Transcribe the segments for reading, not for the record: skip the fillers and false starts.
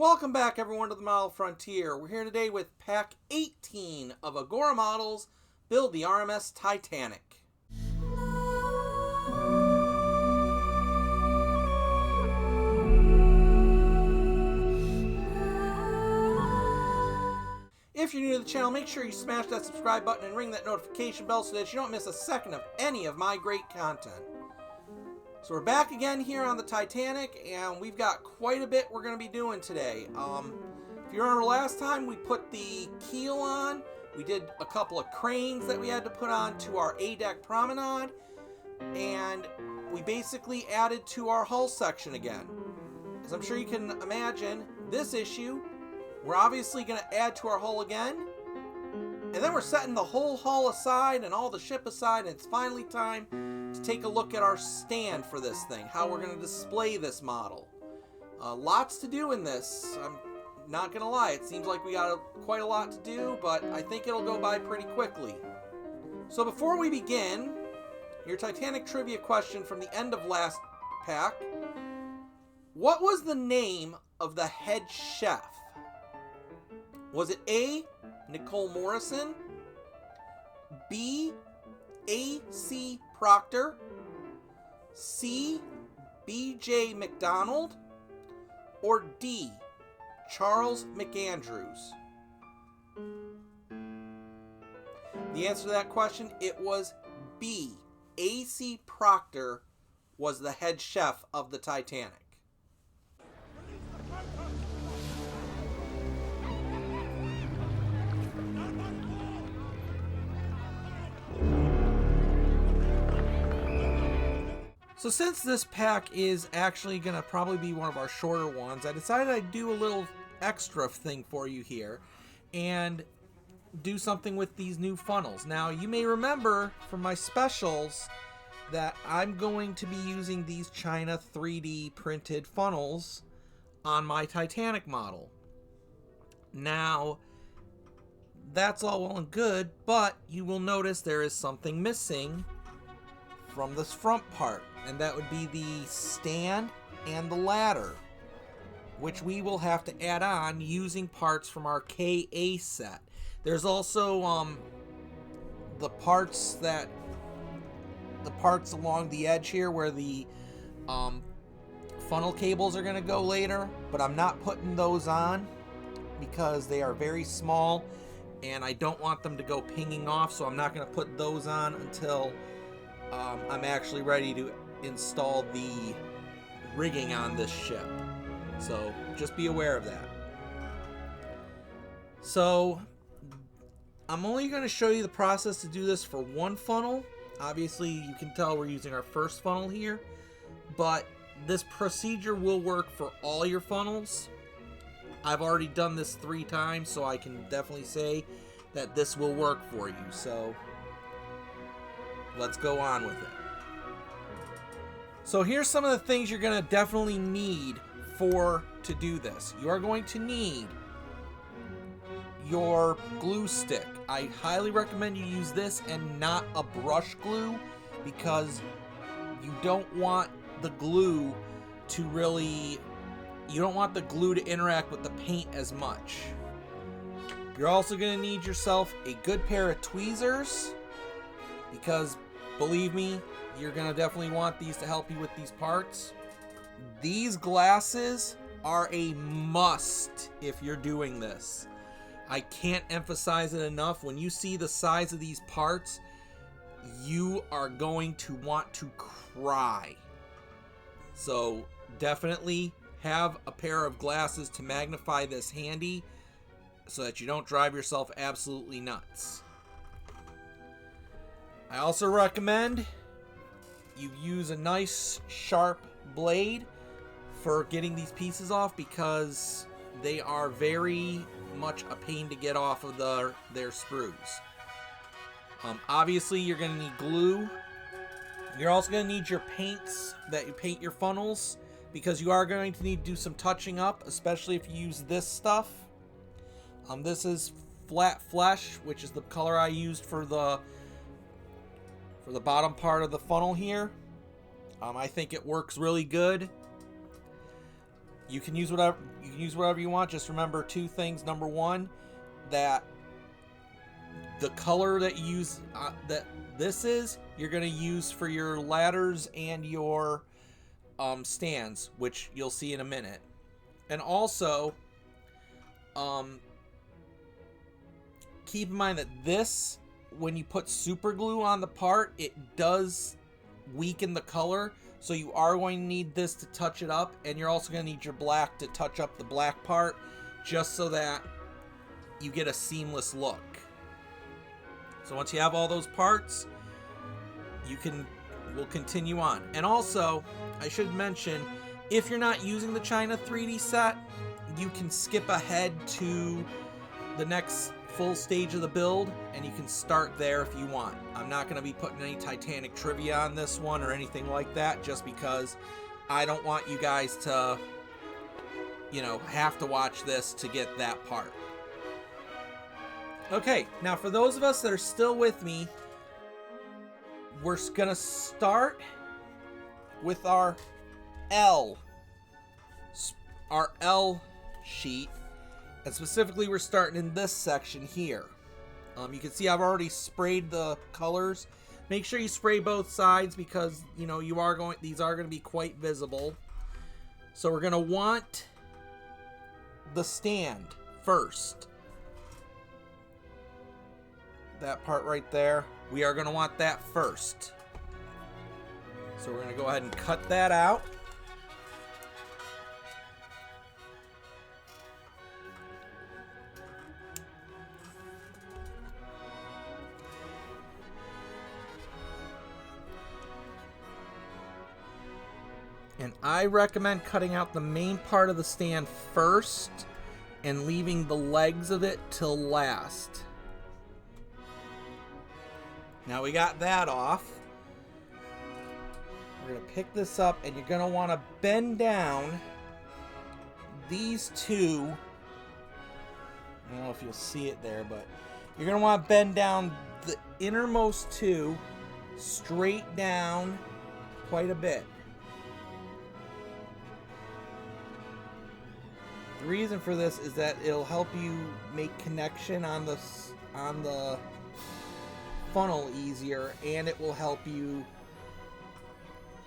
Welcome back everyone to the Model Frontier. We're here today with Pack 18 of Agora Models Build the RMS Titanic. If you're new to the channel, make sure you smash that subscribe button and ring that notification bell so that you don't miss a second of any of my great content. So we're back again here on the Titanic, and we've got quite a bit we're going to be doing today. If you remember last time, we put the keel on. We did a couple of cranes that we had to put on to our A-deck promenade, and we basically added to our hull section again. As I'm sure you can imagine, this issue, we're obviously going to add to our hull again, and then we're setting the whole hull aside and all the ship aside, and it's finally time to take a look at our stand for this thing, how we're going to display this model. Lots to do in this. I'm not going to lie, it seems like we got quite a lot to do, but I think it'll go by pretty quickly. So before we begin, your Titanic trivia question from the end of last pack. What was the name of the head chef? Was it A, Nicole Morrison, B, A.C. Proctor, C, B.J. McDonald, or D, Charles McAndrews? The answer to that question, it was B, A.C. Proctor was the head chef of the Titanic. So since this pack is actually going to probably be one of our shorter ones, I decided I'd do a little extra thing for you here and do something with these new funnels. Now, you may remember from my specials that I'm going to be using these China 3D printed funnels on my Titanic model. Now, that's all well and good, but you will notice there is something missing from this front part, and that would be the stand and the ladder, which we will have to add on using parts from our KA set. There's also the parts along the edge here where the funnel cables are going to go later, but I'm not putting those on because they are very small and I don't want them to go pinging off, so I'm not going to put those on until I'm actually ready to install the rigging on this ship. So just be aware of that. So I'm only going to show you the process to do this for one funnel. Obviously you can tell we're using our first funnel here, but this procedure will work for all your funnels. I've already done this 3 times, so I can definitely say that this will work for you. So let's go on with it. So here's some of the things you're going to definitely need to do this. You are going to need your glue stick. I highly recommend you use this and not a brush glue, because you don't want the glue to interact with the paint as much. You're also going to need yourself a good pair of tweezers, because believe me, you're going to definitely want these to help you with these parts. These glasses are a must if you're doing this. I can't emphasize it enough. When you see the size of these parts, you are going to want to cry. So definitely have a pair of glasses to magnify this handy so that you don't drive yourself absolutely nuts. I also recommend you use a nice sharp blade for getting these pieces off, because they are very much a pain to get off of their screws. Obviously you're going to need glue. You're also going to need your paints that you paint your funnels, because you are going to need to do some touching up, especially if you use this stuff. This is Flat Flesh, which is the color I used for the bottom part of the funnel here. I think it works really good. You can use whatever, you can use whatever you want. Just remember two things. Number one, that the color that you use, that this is, you're going to use for your ladders and your stands, which you'll see in a minute. And also, keep in mind that this, when you put super glue on the part, it does weaken the color. So you are going to need this to touch it up, and you're also going to need your black to touch up the black part, just so that you get a seamless look. So once you have all those parts, we'll continue on. And also, I should mention, if you're not using the China 3D set, you can skip ahead to the next full stage of the build, and you can start there if you want. I'm not going to be putting any Titanic trivia on this one or anything like that, just because I don't want you guys to, have to watch this to get that part. Okay, now for those of us that are still with me, we're going to start with our L sheet. And specifically, we're starting in this section here. You can see I've already sprayed the colors. Make sure you spray both sides because, these are going to be quite visible. So we're going to want the stand first. That part right there, we are going to want that first. So we're going to go ahead and cut that out. And I recommend cutting out the main part of the stand first and leaving the legs of it till last. Now we got that off. We're going to pick this up, and you're going to want to bend down these two. I don't know if you'll see it there, but you're going to want to bend down the innermost two straight down quite a bit. The reason for this is that it'll help you make connection on the funnel easier, and it will help you.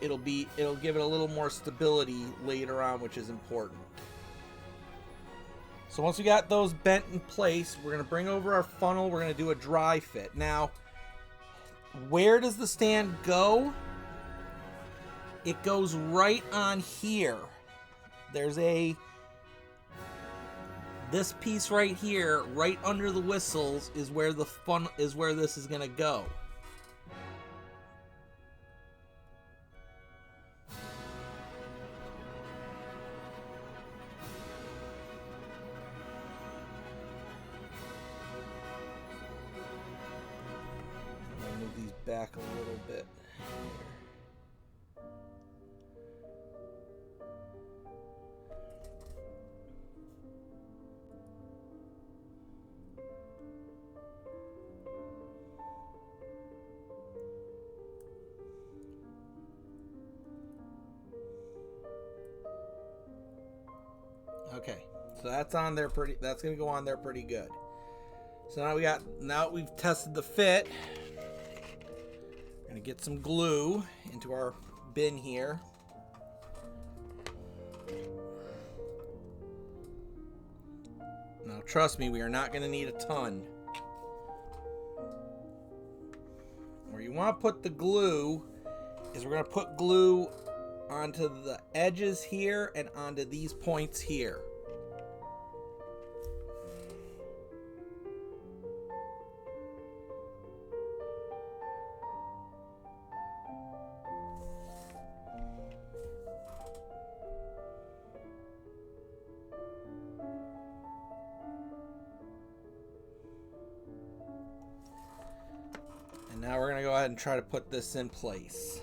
It'll give it a little more stability later on, which is important. So once we got those bent in place, we're going to bring over our funnel. We're going to do a dry fit. Now, where does the stand go? It goes right on here. There's this piece right here, right under the whistles, is where this is going to go. I'm going to move these back a little bit. Okay, so that's on there that's going to go on there pretty good. So now we've tested the fit. We're going to get some glue into our bin here. Now trust me, we are not going to need a ton. Where you want to put the glue is we're going to put glue onto the edges here and onto these points here. And now we're going to go ahead and try to put this in place.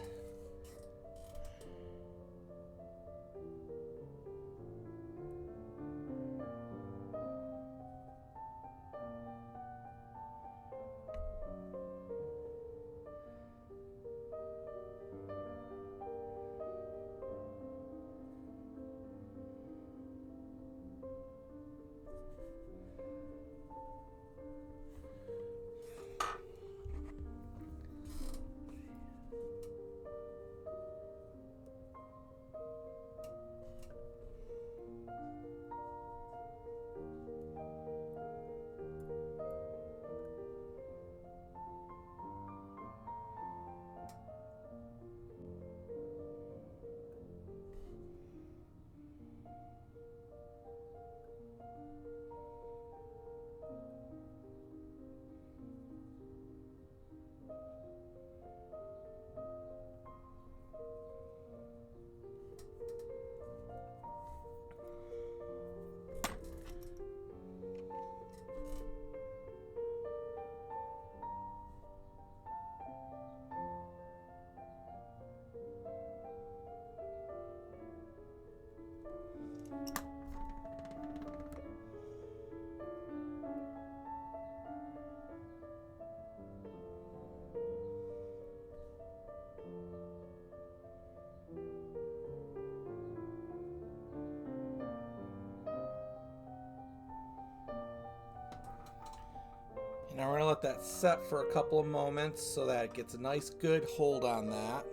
Now we're going to let that set for a couple of moments so that it gets a nice good hold on that.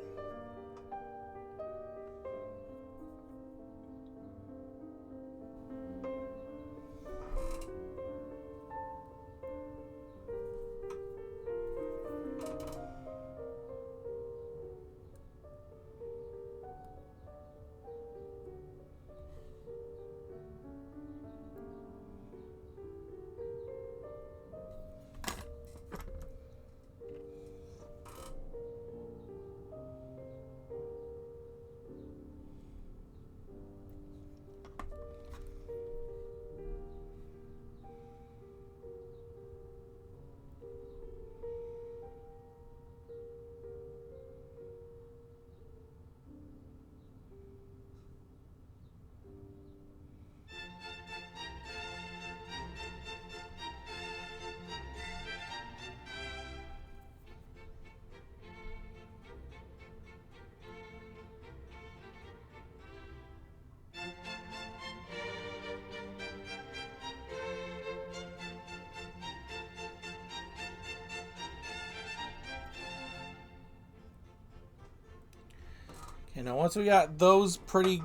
Okay, now once we got those pretty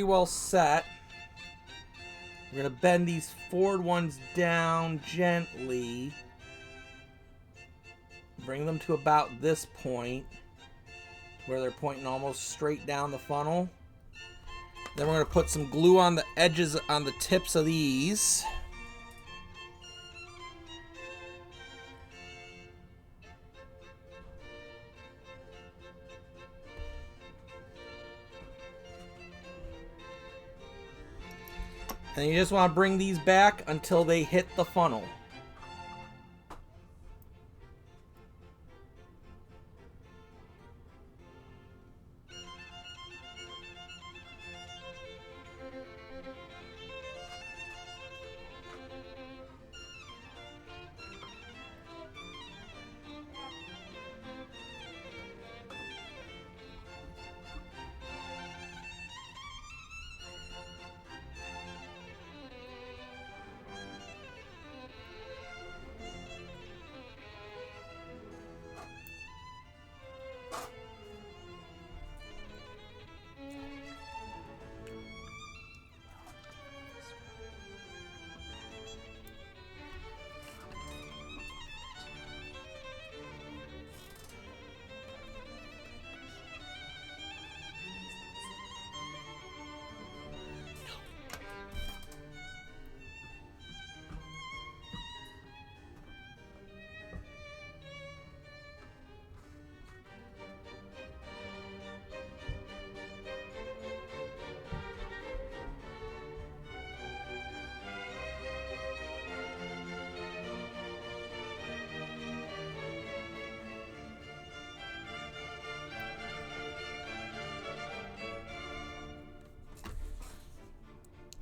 well set, we're gonna bend these forward ones down gently. Bring them to about this point, where they're pointing almost straight down the funnel. Then we're gonna put some glue on the edges, on the tips of these. And you just want to bring these back until they hit the funnel.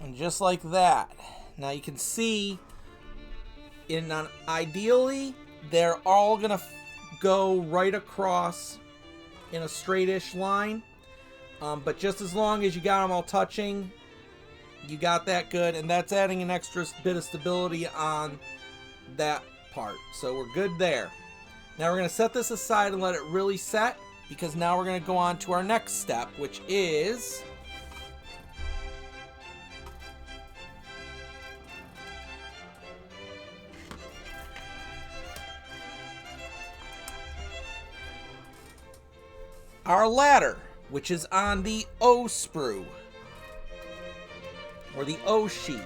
And just like that. Now you can see, ideally, they're all going to go right across in a straightish line. But just as long as you got them all touching, you got that good. And that's adding an extra bit of stability on that part. So we're good there. Now we're going to set this aside and let it really set, because now we're going to go on to our next step, which is our ladder, which is on the O sprue, or the O sheet.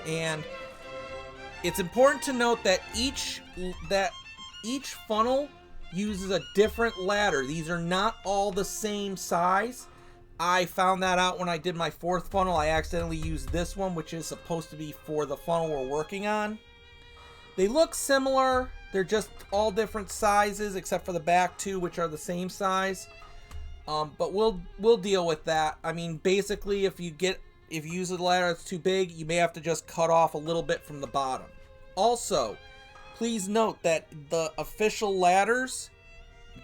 And it's important to note that each funnel uses a different ladder. These are not all the same size. I found that out when I did my fourth funnel. I accidentally used this one, which is supposed to be for the funnel we're working on. They look similar. They're just all different sizes, except for the back two, which are the same size. But we'll deal with that. I mean, basically, if you use a ladder that's too big, you may have to just cut off a little bit from the bottom. Also, please note that the official ladders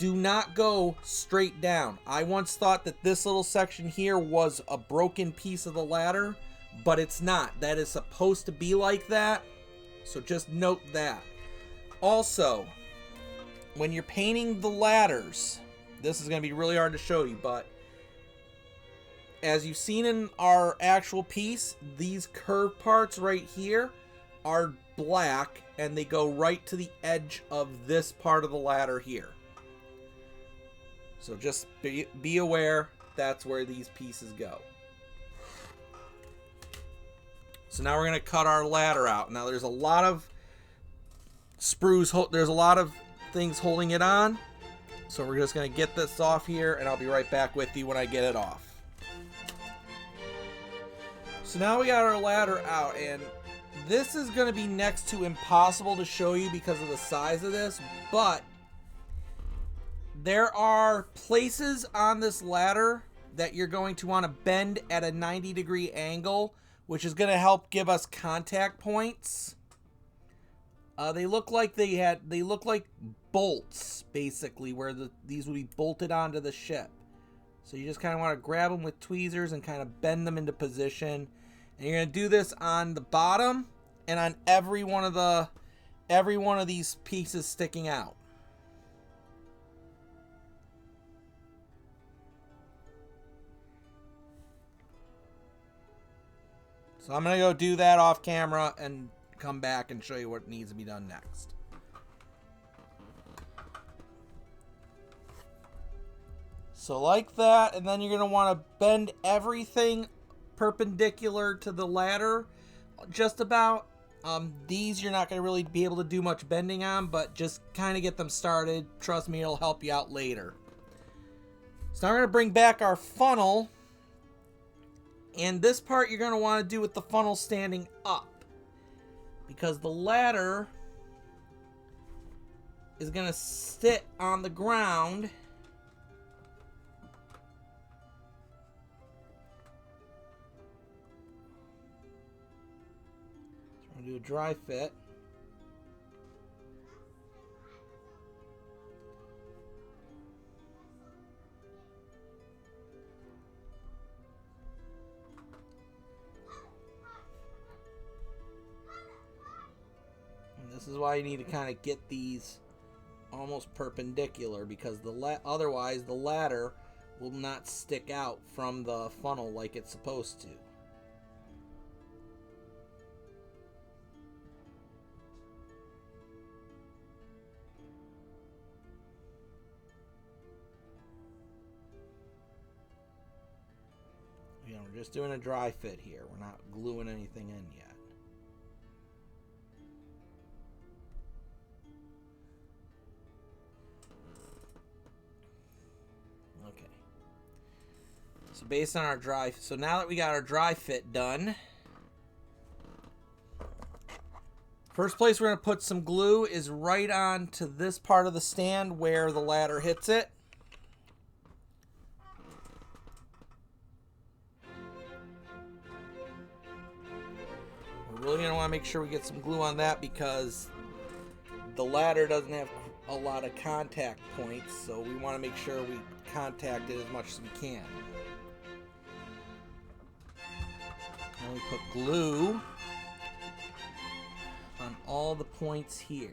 do not go straight down. I once thought that this little section here was a broken piece of the ladder, but it's not. That is supposed to be like that, so just note that. Also, when you're painting the ladders, this is going to be really hard to show you, but as you've seen in our actual piece, these curved parts right here are black, and they go right to the edge of this part of the ladder here. So just be aware, that's where these pieces go. So now we're going to cut our ladder out. Now there's a lot of sprues, there's a lot of things holding it on. So we're just going to get this off here, and I'll be right back with you when I get it off. So now we got our ladder out, and this is going to be next to impossible to show you because of the size of this, but there are places on this ladder that you're going to want to bend at a 90-degree angle, which is going to help give us contact points. They look like bolts, basically, where these would be bolted onto the ship. So you just kind of want to grab them with tweezers and kind of bend them into position. And you're going to do this on the bottom and on every one of these pieces sticking out. So I'm going to go do that off camera and come back and show you what needs to be done next. So like that, and then you're going to want to bend everything perpendicular to the ladder, just about. These you're not going to really be able to do much bending on, but just kind of get them started. Trust me, it'll help you out later. So now we're going to bring back our funnel. And this part you're going to want to do with the funnel standing up, because the ladder is going to sit on the ground. So we're going to do a dry fit. This is why you need to kind of get these almost perpendicular, because otherwise the ladder will not stick out from the funnel like it's supposed to. You know, we're just doing a dry fit here. We're not gluing anything in yet. Okay. So based on our so now that we got our dry fit done, first place we're going to put some glue is right on to this part of the stand where the ladder hits it. We're really going to want to make sure we get some glue on that, because the ladder doesn't have a lot of contact points, so we want to make sure we contact it as much as we can. Now we put glue on all the points here.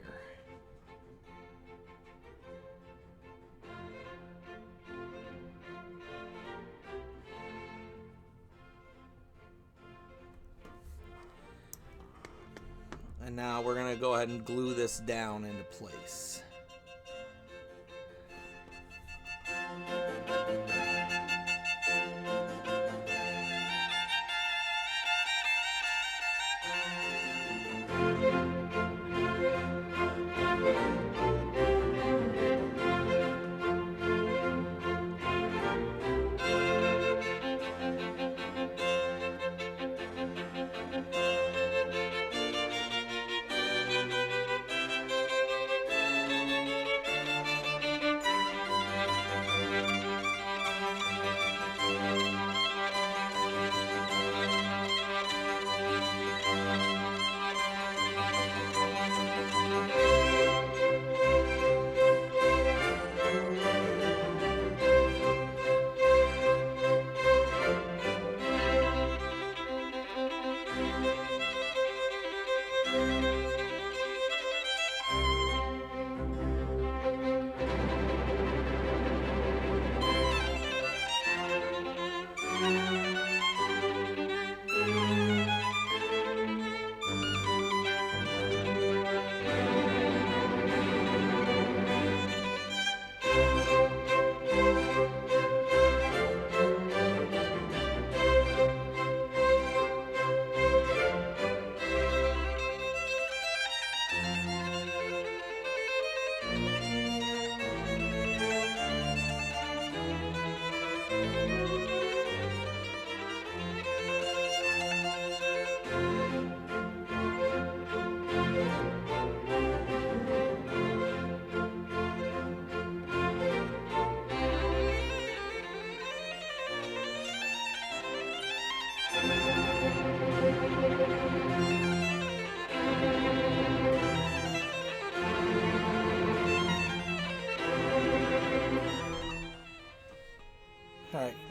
And now we're going to go ahead and glue this down into place.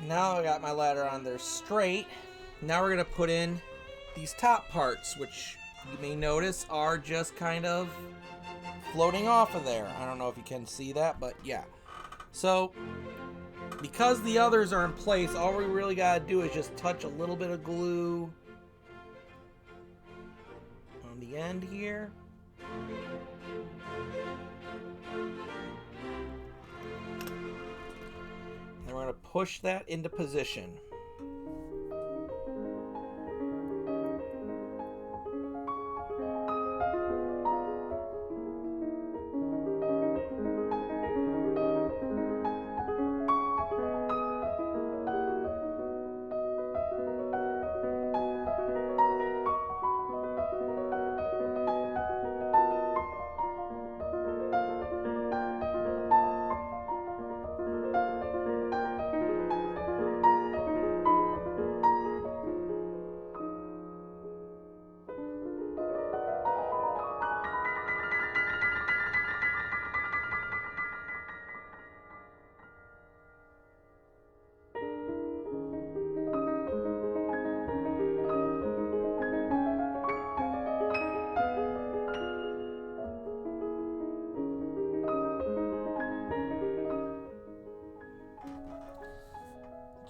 now I got my ladder on there straight. Now we're going to put in these top parts, which you may notice are just kind of floating off of there. I don't know if you can see that, but yeah. So, because the others are in place, all we really got to do is just touch a little bit of glue on the end here. And we're going to push that into position.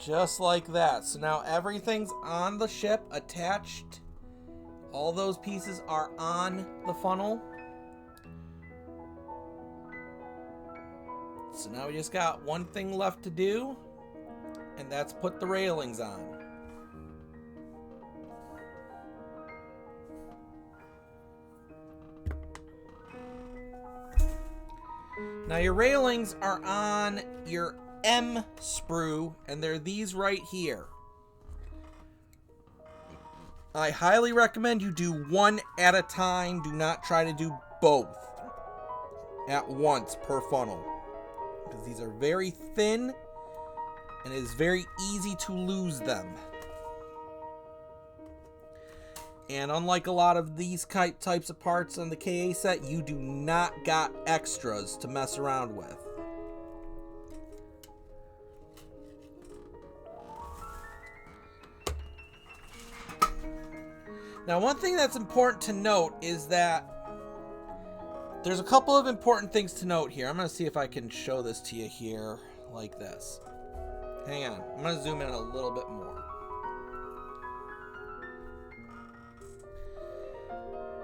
Just like that. So now everything's on the ship, attached. All those pieces are on the funnel. So now we just got one thing left to do, and that's put the railings on. Now your railings are on your M sprue, and they're these right here. I highly recommend you do one at a time. Do not try to do both at once per funnel, because these are very thin and it is very easy to lose them. And unlike a lot of these types of parts on the KA set, you do not got extras to mess around with. Now, one thing that's important to note is that there's a couple of important things to note here. I'm going to see if I can show this to you here like this. Hang on. I'm going to zoom in a little bit more.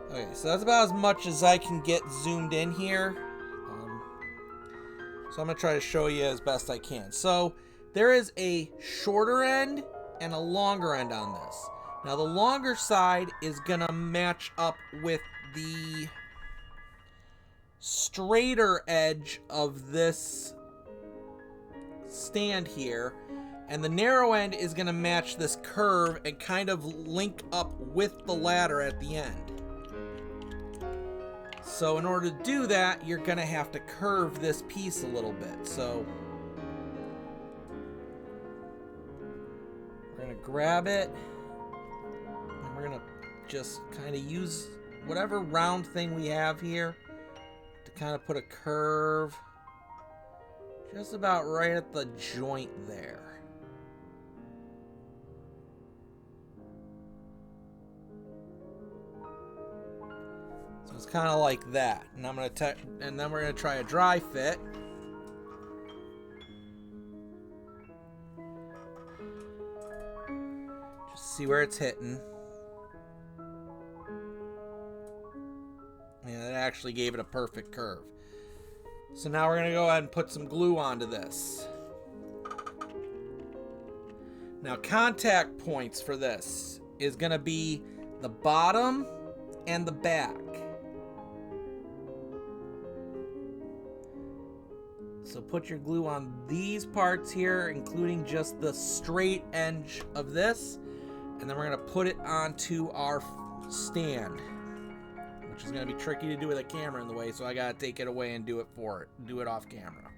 Okay, so that's about as much as I can get zoomed in here. So I'm going to try to show you as best I can. So there is a shorter end and a longer end on this. Now the longer side is going to match up with the straighter edge of this stand here, and the narrow end is going to match this curve and kind of link up with the ladder at the end. So in order to do that, you're going to have to curve this piece a little bit. So we're going to grab it, and we're going to just kind of use whatever round thing we have here to kind of put a curve just about right at the joint there. So it's kind of like that. And I'm going to and then we're going to try a dry fit. Just see where it's hitting. And it actually gave it a perfect curve. So now we're going to go ahead and put some glue onto this. Now contact points for this is going to be the bottom and the back. So put your glue on these parts here, including just the straight edge of this. And then we're going to put it onto our stand, which is going to be tricky to do with a camera in the way, so I got to take it away and do it off camera.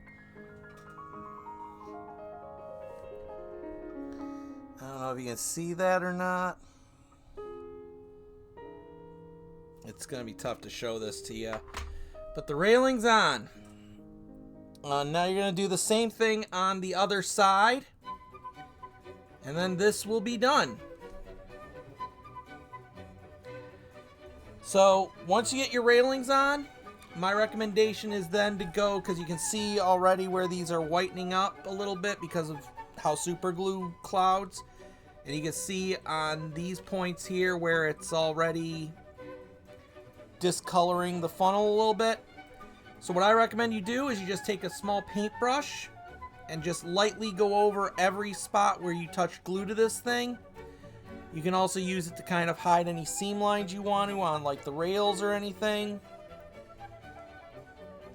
I don't know if you can see that or not. It's going to be tough to show this to you. But the railing's on. Now you're going to do the same thing on the other side. And then this will be done. So once you get your railings on, my recommendation is then to go, because you can see already where these are whitening up a little bit because of how super glue clouds. And you can see on these points here where it's already discoloring the funnel a little bit. So what I recommend you do is you just take a small paintbrush and just lightly go over every spot where you touch glue to this thing. You can also use it to kind of hide any seam lines you want to on like the rails or anything.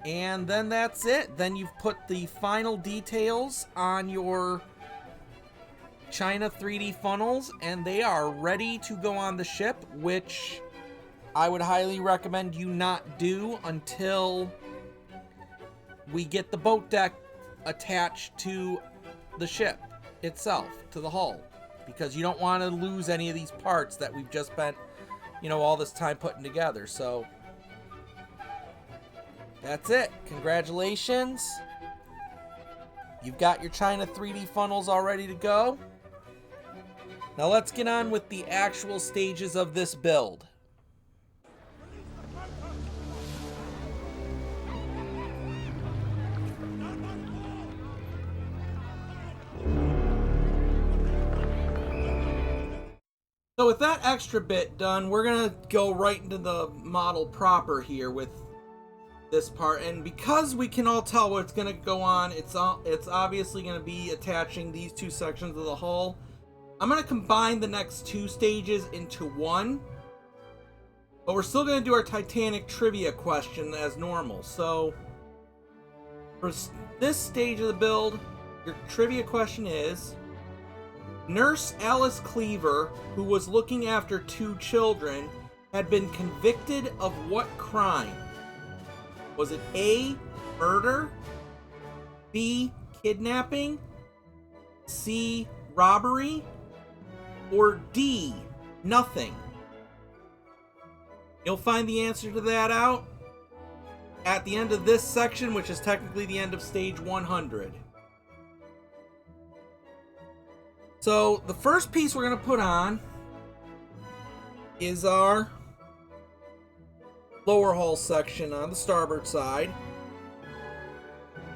And then that's it. Then you've put the final details on your China 3D funnels and they are ready to go on the ship, which I would highly recommend you not do until we get the boat deck attached to the ship itself, to the hull, because you don't want to lose any of these parts that we've just spent, you know, all this time putting together. So that's it. Congratulations. You've got your China 3D funnels all ready to go. Now let's get on with the actual stages of this build. So with that extra bit done, we're gonna go right into the model proper here with this part. And because we can all tell what's gonna go on, it's obviously gonna be attaching these two sections of the hull. I'm gonna combine the next two stages into one, but we're still gonna do our Titanic trivia question as normal. So for this stage of the build, your trivia question is: Nurse Alice Cleaver, who was looking after two children, had been convicted of what crime? Was it A, murder, B, kidnapping, C, robbery, or D, nothing? You'll find the answer to that out at the end of this section, which is technically the end of stage 100. So the first piece we're going to put on is our lower hull section on the starboard side.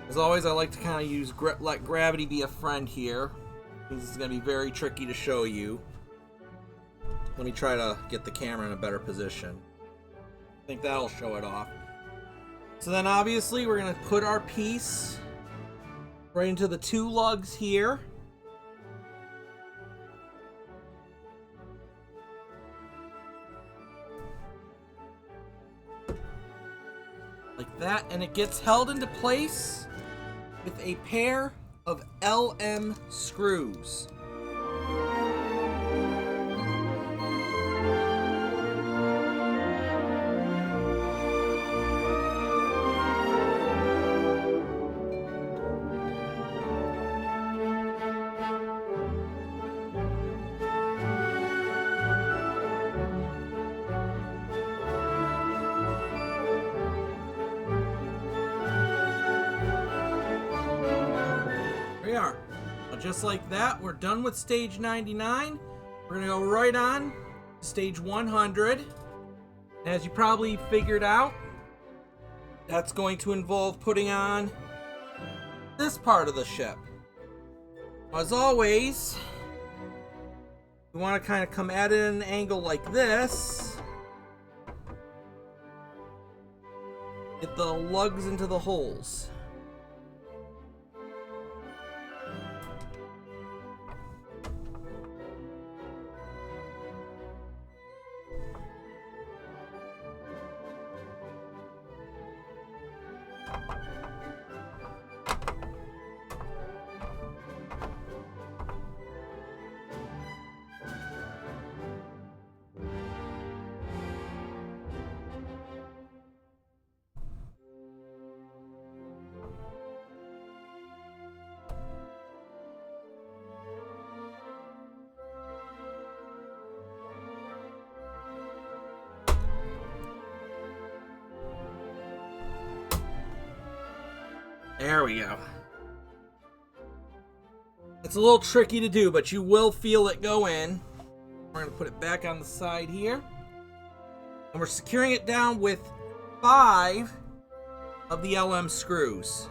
As always, I like to kind of use let gravity be a friend here. This is going to be very tricky to show you. Let me try to get the camera in a better position. I think that'll show it off. So then obviously we're going to put our piece right into the two lugs here. Like that, and it gets held into place with a pair of LM screws. Just like that, we're done with stage 99. We're gonna go right on to stage 100. As you probably figured out, that's going to involve putting on this part of the ship. As always, we want to kind of come at it at an angle like this. Get the lugs into the holes. There we go. It's a little tricky to do, but you will feel it go in. We're going to put it back on the side here. And we're securing it down with 5 of the LM screws.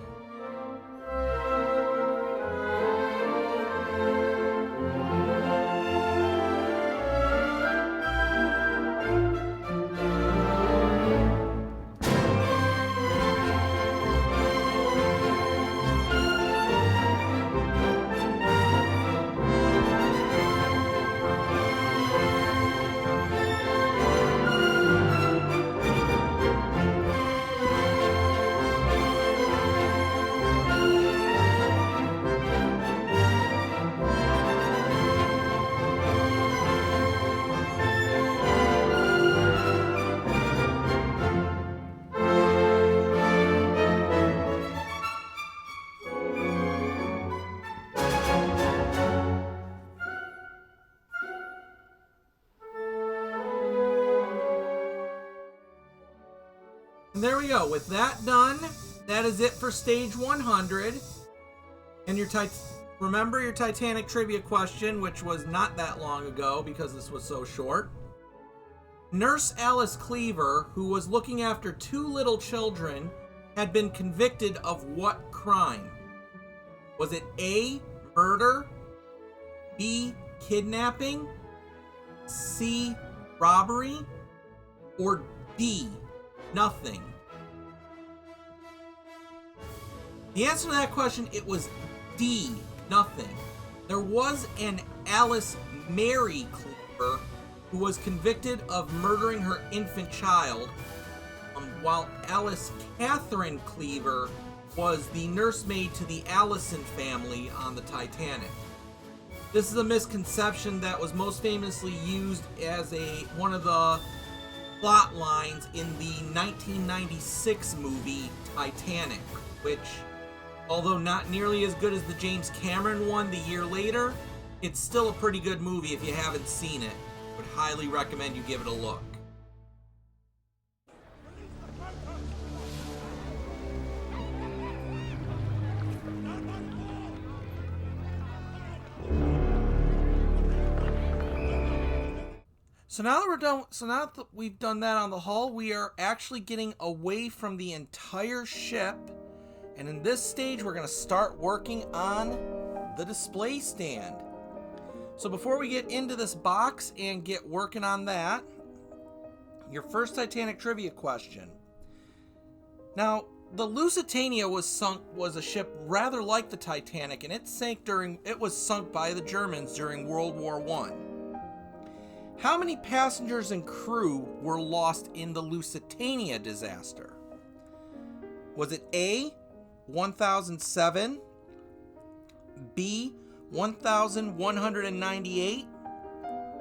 And there we go. With that done, that is it for stage 100. And remember your Titanic trivia question, which was not that long ago because this was so short. Nurse Alice Cleaver, who was looking after 2 little children, had been convicted of what crime? Was it A, murder, B, kidnapping, C, robbery, or D, nothing? The answer to that question, it was D, nothing. There was an Alice Mary Cleaver who was convicted of murdering her infant child, while Alice Catherine Cleaver was the nursemaid to the Allison family on the Titanic. This is a misconception that was most famously used as one of the plot lines in the 1996 movie Titanic, which, although not nearly as good as the James Cameron one the year later, it's still a pretty good movie if you haven't seen it. I would highly recommend you give it a look. So now that we've done that on the hull, we are actually getting away from the entire ship. And in this stage, we're going to start working on the display stand. So before we get into this box and get working on that, your first Titanic trivia question. Now, the Lusitania was a ship rather like the Titanic, and it was sunk by the Germans during World War I. How many passengers and crew were lost in the Lusitania disaster? Was it A, 1,007, B, 1,198,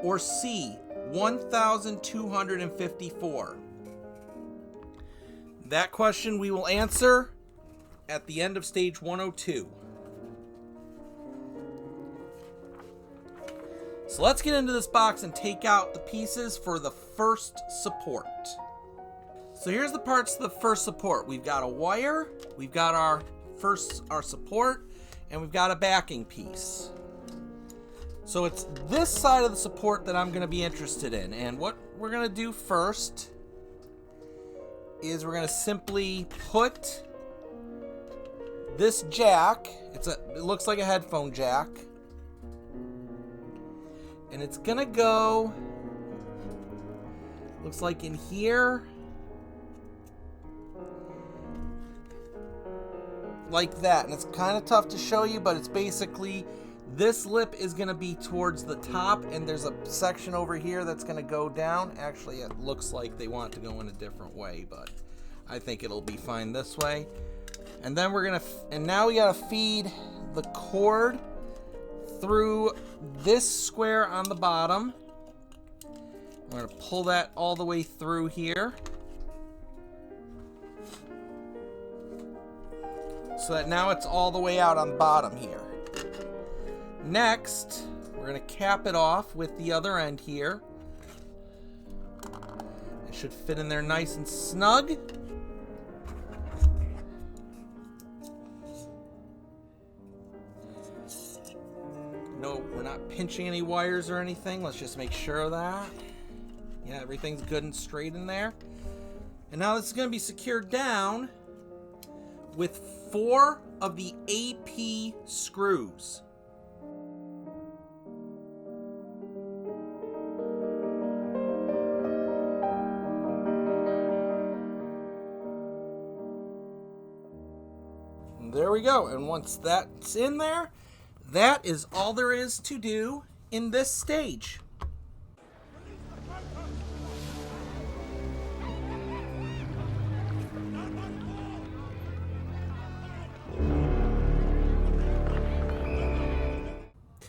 or C, 1,254? That question we will answer at the end of stage 102. So let's get into this box and take out the pieces for the first support. So here's the parts of the first support. We've got a wire, we've got our support, and we've got a backing piece. So it's this side of the support that I'm going to be interested in. And what we're going to do first is we're going to simply put this jack, it looks like a headphone jack, and it's going to go, looks like in here, like that. And it's kind of tough to show you, but it's basically, this lip is going to be towards the top, and there's a section over here that's going to go down. Actually, it looks like they want it to go in a different way, but I think it'll be fine this way. And then now we got to feed the cord through this square on the bottom. We're going to pull that all the way through here, so that now it's all the way out on the bottom here. Next, we're going to cap it off with the other end here. It should fit in there nice and snug. pinching any wires or anything. Let's just make sure of that. Yeah, everything's good and straight in there. And now this is going to be secured down with 4 of the AP screws. And there we go. And once that's in there, that is all there is to do in this stage.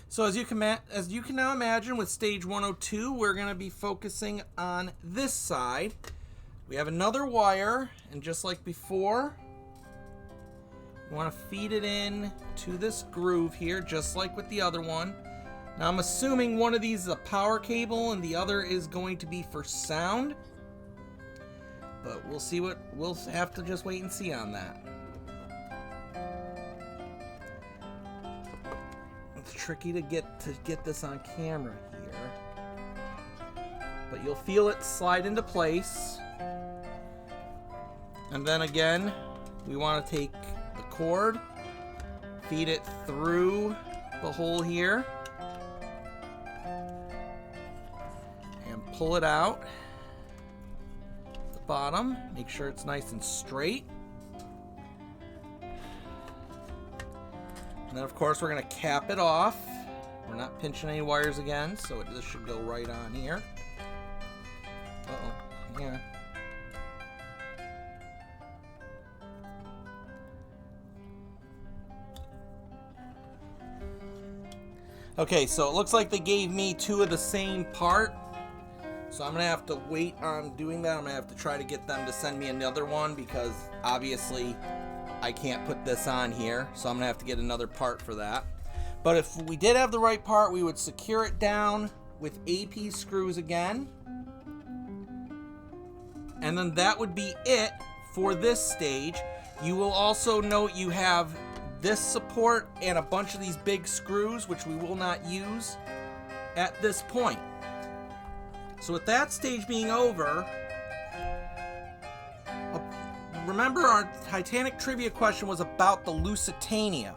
So as you can now imagine, with stage 102, we're going to be focusing on this side. We have another wire, and just like before, we want to feed it in to this groove here, just like with the other one. Now I'm assuming one of these is a power cable and the other is going to be for sound, but we'll see. We'll have to just wait and see on that. It's tricky to get this on camera here, but you'll feel it slide into place. And then again, we want to take the cord, feed it through the hole here, and pull it out the bottom. Make sure it's nice and straight. And then of course we're going to cap it off. We're not pinching any wires again, so this should go right on here. Uh-oh, yeah. Okay, so it looks like they gave me 2 of the same part. So I'm going to have to wait on doing that. I'm going to have to try to get them to send me another one because obviously I can't put this on here. So I'm going to have to get another part for that. But if we did have the right part, we would secure it down with AP screws again. And then that would be it for this stage. You will also note you have this support and a bunch of these big screws, which we will not use at this point. So with that stage being over, remember our Titanic trivia question was about the Lusitania.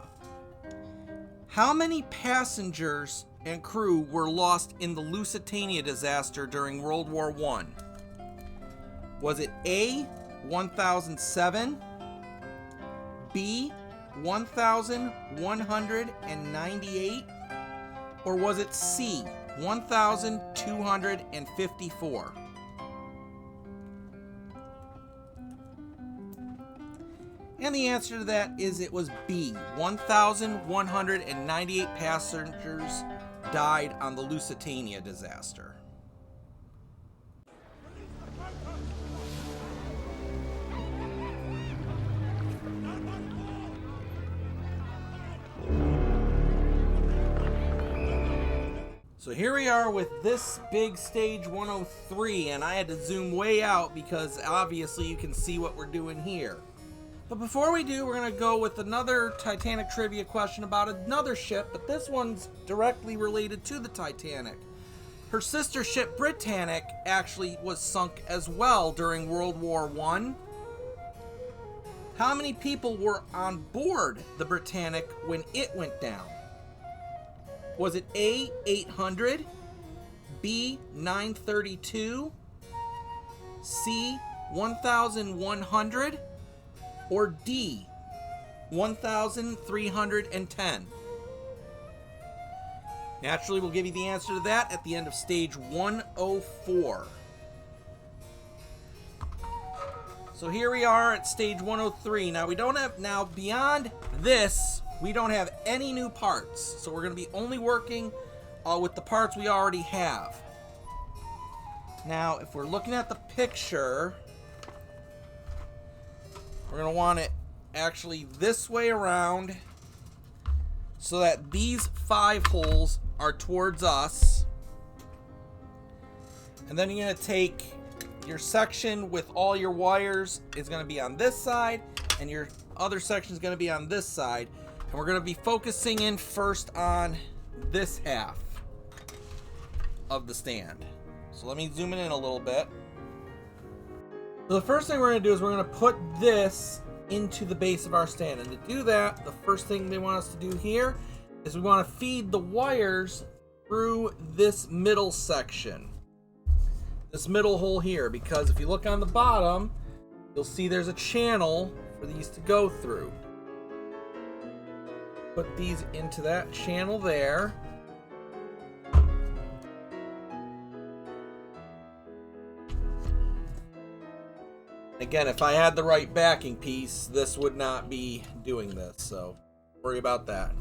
How many passengers and crew were lost in the Lusitania disaster during World War I? Was it A, 1,007, B, 1,198, or was it C, 1,254? And the answer to that is it was B, 1,198 passengers died on the Lusitania disaster. So here we are with this big stage 103, and I had to zoom way out because obviously you can see what we're doing here. But before we do, we're going to go with another Titanic trivia question about another ship, but this one's directly related to the Titanic. Her sister ship Britannic actually was sunk as well during World War I. How many people were on board the Britannic when it went down? Was it A, 800, B, 932, C, 1,100, or D, 1,310? Naturally, we'll give you the answer to that at the end of stage 104. So here we are at stage 103. Now beyond this, we don't have any new parts, so we're going to be only working with the parts we already have. Now, if we're looking at the picture, we're going to want it actually this way around so that these 5 holes are towards us. And then you're going to take your section with all your wires is going to be on this side, and your other section is going to be on this side. And we're going to be focusing in first on this half. of the stand. So let me zoom it in a little bit. So the first thing we're going to do is we're going to put this into the base of our stand. And to do that, the first thing they want us to do here is we want to feed the wires through this middle section. This middle hole here, because if you look on the bottom, you'll see there's a channel for these to go through. Put these into that channel there. Again, if I had the right backing piece, this would not be doing this, so don't worry about that.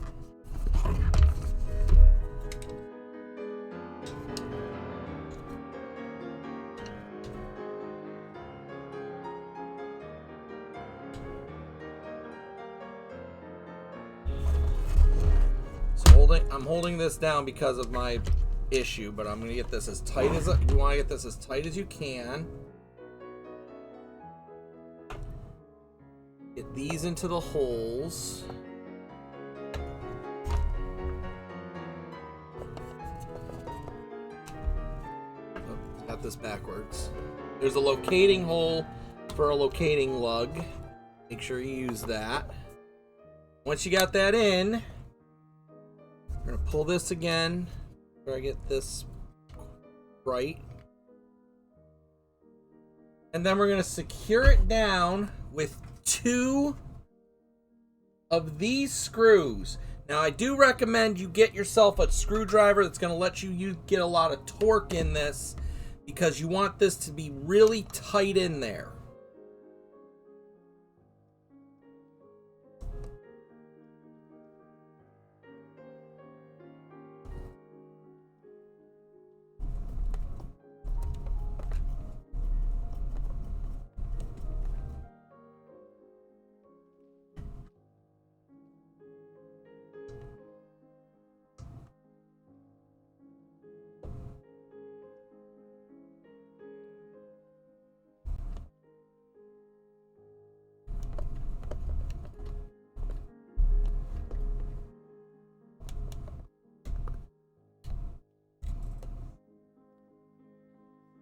So I'm holding this down because of my issue, but I'm going to get this as tight as you want to get this as tight as you can. Get these into the holes. Oh, got this backwards. There's a locating hole for a locating lug. Make sure you use that. Once you got that in, we're going to pull this again. Where I get this right. And then we're going to secure it down with 2 of these screws. Now I do recommend you get yourself a screwdriver that's going to let you get a lot of torque in this, because you want this to be really tight in there.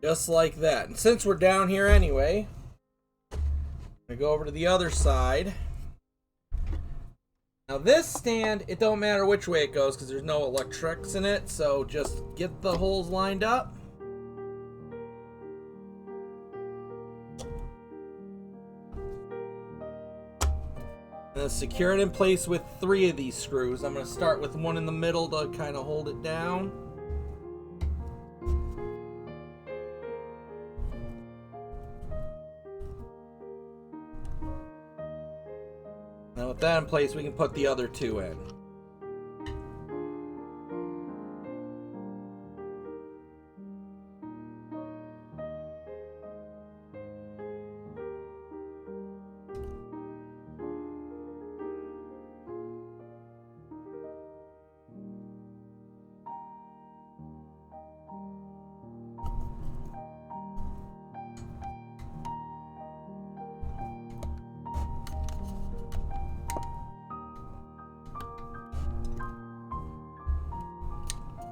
Just like that. And since we're down here anyway, I'm going to go over to the other side. Now this stand, it don't matter which way it goes because there's no electrics in it, so just get the holes lined up. And then secure it in place with 3 of these screws. I'm going to start with one in the middle to kind of hold it down. Now with that in place, we can put the other 2 in.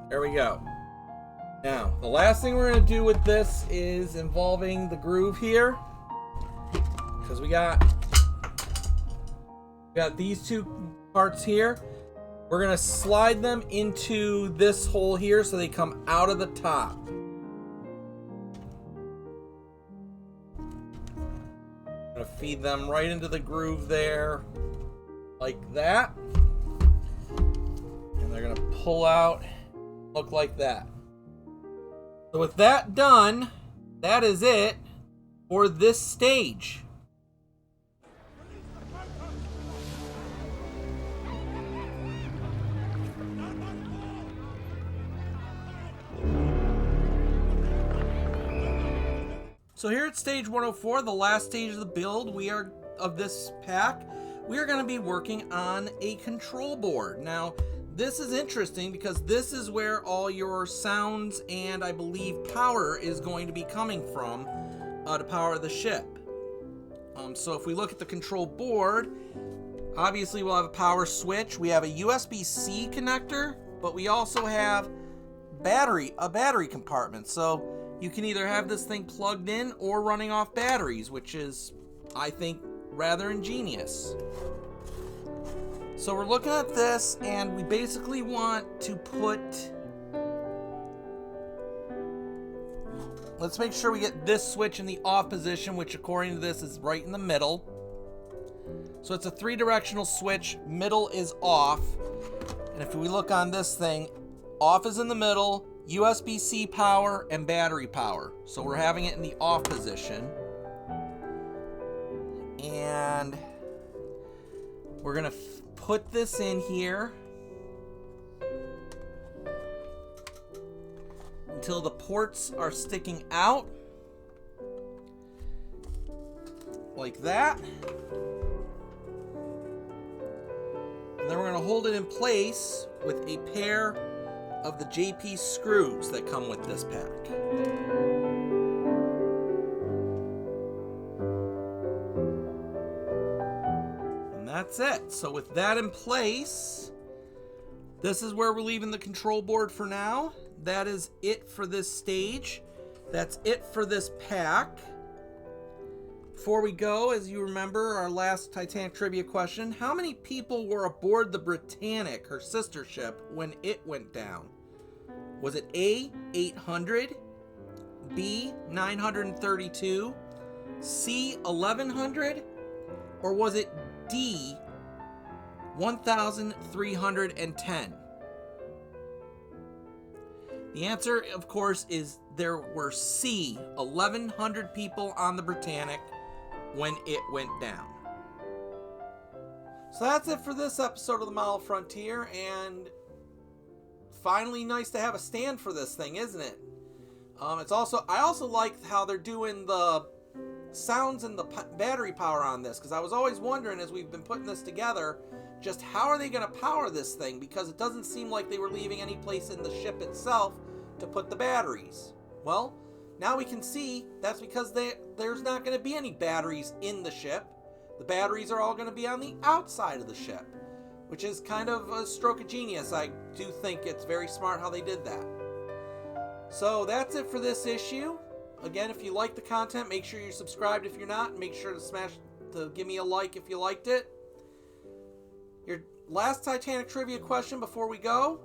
There we go. Now, the last thing we're going to do with this is involving the groove here. Because we got these 2 parts here. We're going to slide them into this hole here so they come out of the top. I'm going to feed them right into the groove there, like that. And they're going to pull out. Look like that. So with that done, that is it for this stage. So here at stage 104, the last stage of the build, of this pack, we are going to be working on a control board. Now, this is interesting because this is where all your sounds and I believe power is going to be coming from to power the ship. So if we look at the control board, obviously we'll have a power switch. We have a USB-C connector, but we also have battery compartment. So you can either have this thing plugged in or running off batteries, which is, I think, rather ingenious. So we're looking at this, and we basically want to put... Let's make sure we get this switch in the off position, which according to this is right in the middle. So it's a 3-directional switch. Middle is off. And if we look on this thing, off is in the middle, USB-C power, and battery power. So we're having it in the off position. And we're going to put this in here until the ports are sticking out. Like that. And then we're going to hold it in place with a pair of the JP screws that come with this pack. And that's it. So with that in place, this is where we're leaving the control board for now. That is it for this stage. That's it for this pack. Before we go, as you remember, our last Titanic trivia question, how many people were aboard the Britannic, her sister ship, when it went down? Was it A, 800, B, 932, C, 1100, or was it D, 1,310? The answer, of course, is there were C, 1,100 people on the Britannic when it went down. So that's it for this episode of the Model Frontier, and finally nice to have a stand for this thing, isn't it? I also like how they're doing the sounds and the battery power on this, because I was always wondering as we've been putting this together, just how are they going to power this thing, because it doesn't seem like they were leaving any place in the ship itself to put the batteries. Well, now we can see that's because there's not going to be any batteries in the ship. The batteries are all going to be on the outside of the ship, which is kind of a stroke of genius. I do think it's very smart how they did that. So that's it for this issue. Again, if you like the content, make sure you're subscribed if you're not. Make sure to give me a like if you liked it. Your last Titanic trivia question before we go.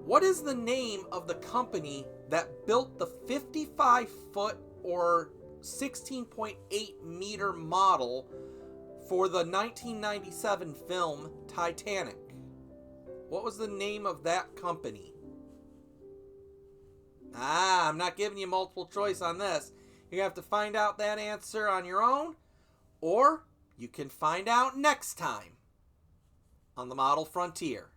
What is the name of the company that built the 55-foot or 16.8 meter model for the 1997 film Titanic? What was the name of that company? I'm not giving you multiple choice on this. You have to find out that answer on your own, or you can find out next time on the Model Frontier.